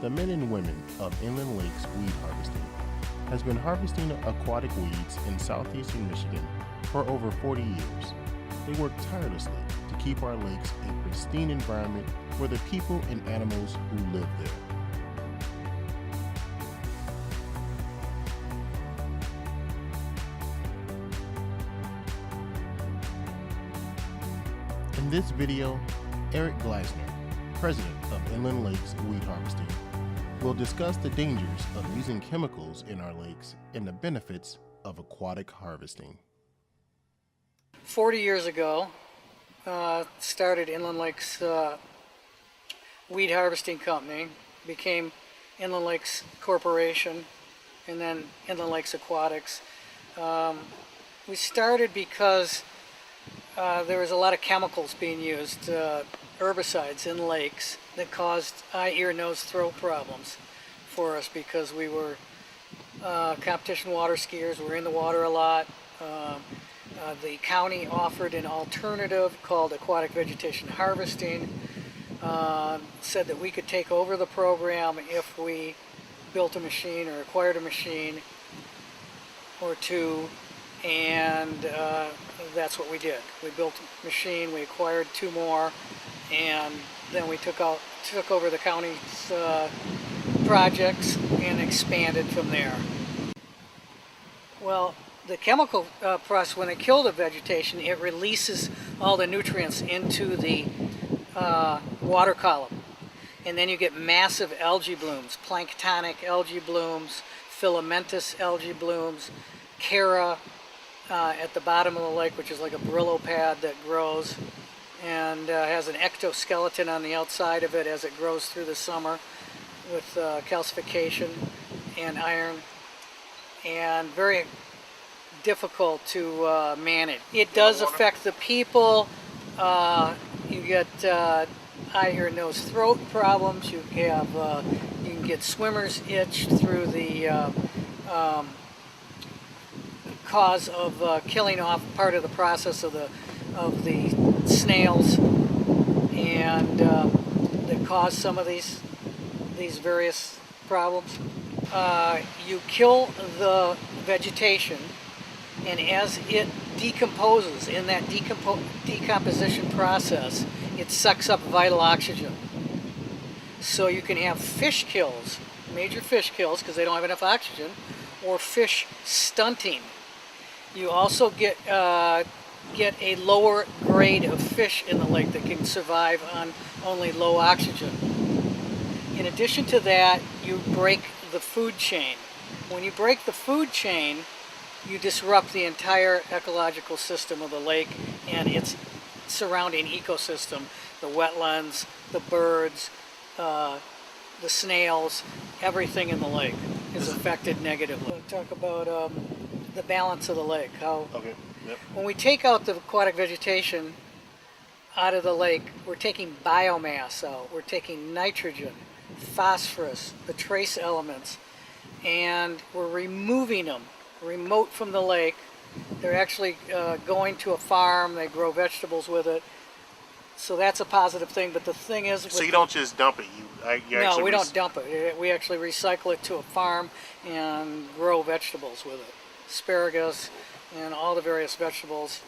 the men and women of Inland Lakes Weed Harvesting has been harvesting aquatic weeds in Southeastern Michigan for over 40 years. They work tirelessly to keep our lakes a pristine environment for the people and animals who live there. In this video, Eric Gleisner, president of Inland Lakes Weed Harvesting, will discuss the dangers of using chemicals in our lakes and the benefits of aquatic harvesting. 40 years ago, started Inland Lakes Weed Harvesting Company, became Inland Lakes Corporation, and then Inland Lakes Aquatics. We started because there was a lot of chemicals being used, herbicides in lakes that caused eye, ear, nose, throat problems for us because we were competition water skiers. We were in the water a lot. The county offered an alternative called aquatic vegetation harvesting, said that we could take over the program if we built a machine or acquired a machine or two, and that's what we did. We built a machine, we acquired two more, and then we took over the county's projects and expanded from there. Well, the chemical process, when they kill the vegetation, it releases all the nutrients into the water column. And then you get massive algae blooms, planktonic algae blooms, filamentous algae blooms, chara at the bottom of the lake, which is like a Brillo pad that grows and has an ectoskeleton on the outside of it as it grows through the summer with calcification and iron, and very difficult to manage. It does affect the people. You get eye, ear, nose, throat problems. You have you can get swimmer's itch through the cause of killing off part of the process of the snails, and that cause some of these various problems. You kill the vegetation, and as it decomposes in that decomposition process, it sucks up vital oxygen. So you can have fish kills, major fish kills, because they don't have enough oxygen, or fish stunting. You also get a lower grade of fish in the lake that can survive on only low oxygen. In addition to that, you break the food chain. When you break the food chain, you disrupt the entire ecological system of the lake and its surrounding ecosystem. The wetlands, the birds, the snails, everything in the lake is affected negatively. We'll talk about the balance of the lake. When we take out the aquatic vegetation out of the lake, we're taking biomass out. We're taking nitrogen, phosphorus, the trace elements, and we're removing them remote from the lake. They're actually going to a farm. They grow vegetables with it. So that's a positive thing. But the thing is, so you don't just dump it. No, we don't dump it. We actually recycle it to a farm and grow vegetables with it. Asparagus and all the various vegetables.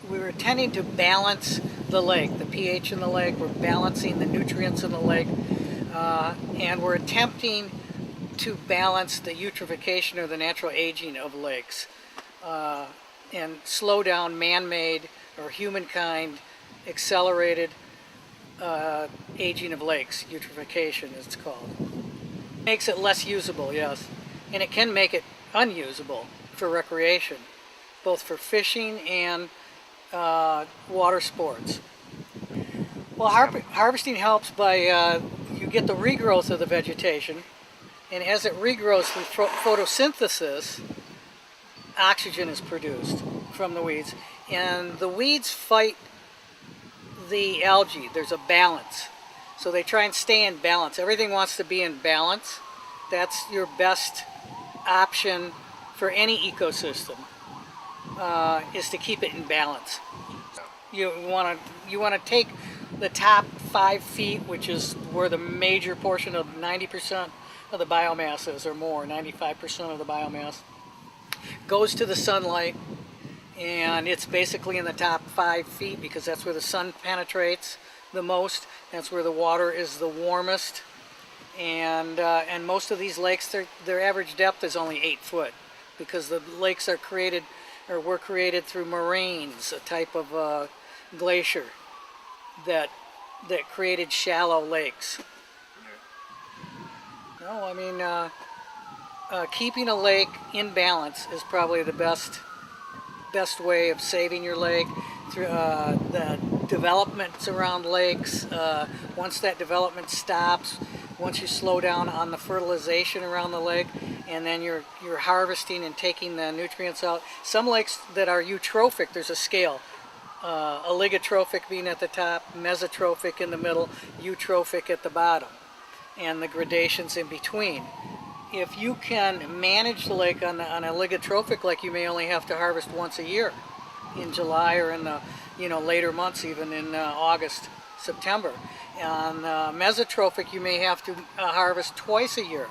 We were intending to balance the lake, the pH in the lake. We're balancing the nutrients in the lake, and we're attempting to balance the eutrophication or the natural aging of lakes, and slow down man-made or humankind accelerated aging of lakes. Eutrophication it's called. Makes it less usable, yes, and it can make it unusable for recreation, both for fishing and water sports. Well, harvesting helps by you get the regrowth of the vegetation, and as it regrows through photosynthesis, oxygen is produced from the weeds, and the weeds fight the algae. There's a balance, so they try and stay in balance. Everything wants to be in balance. That's your best option for any ecosystem, is to keep it in balance. You want to take the top 5 feet, which is where the major portion of 90% of the biomass is, or more, 95% of the biomass, goes to the sunlight. And it's basically in the top 5 feet because that's where the sun penetrates the most. That's where the water is the warmest. And most of these lakes, their average depth is only 8 foot because the lakes are created, or were created through moraines, a type of glacier that created shallow lakes. No, I mean, keeping a lake in balance is probably the best way of saving your lake. Through the developments around lakes, once that development stops, once you slow down on the fertilization around the lake, and then you're harvesting and taking the nutrients out. Some lakes that are eutrophic, there's a scale. Oligotrophic being at the top, mesotrophic in the middle, eutrophic at the bottom, and the gradations in between. If you can manage the lake on an oligotrophic lake, you may only have to harvest once a year, in July or in the later months, even in August, September. On mesotrophic, you may have to harvest twice a year.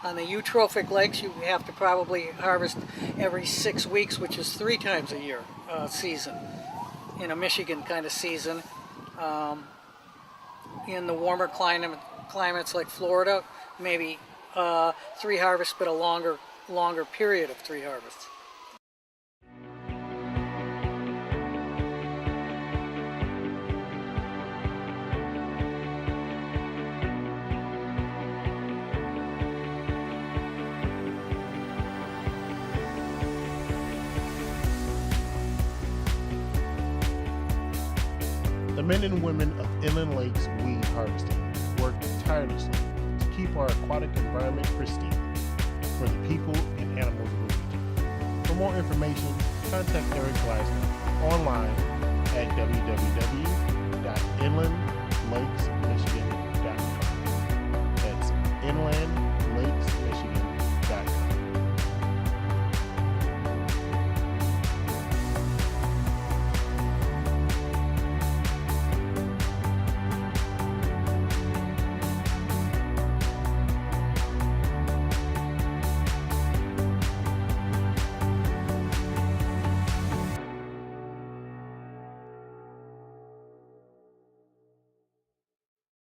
On the eutrophic lakes, you have to probably harvest every 6 weeks, which is 3 times a year season, in a Michigan kind of season. In the warmer climates like Florida, maybe 3 harvests, but a longer period of 3 harvests. The men and women of Inland Lakes Weed Harvesting work tirelessly to keep our aquatic environment pristine for the people and animals of the region. For more information, contact Eric Gleisner online at www.inlandlakesmichigan.com. That's inland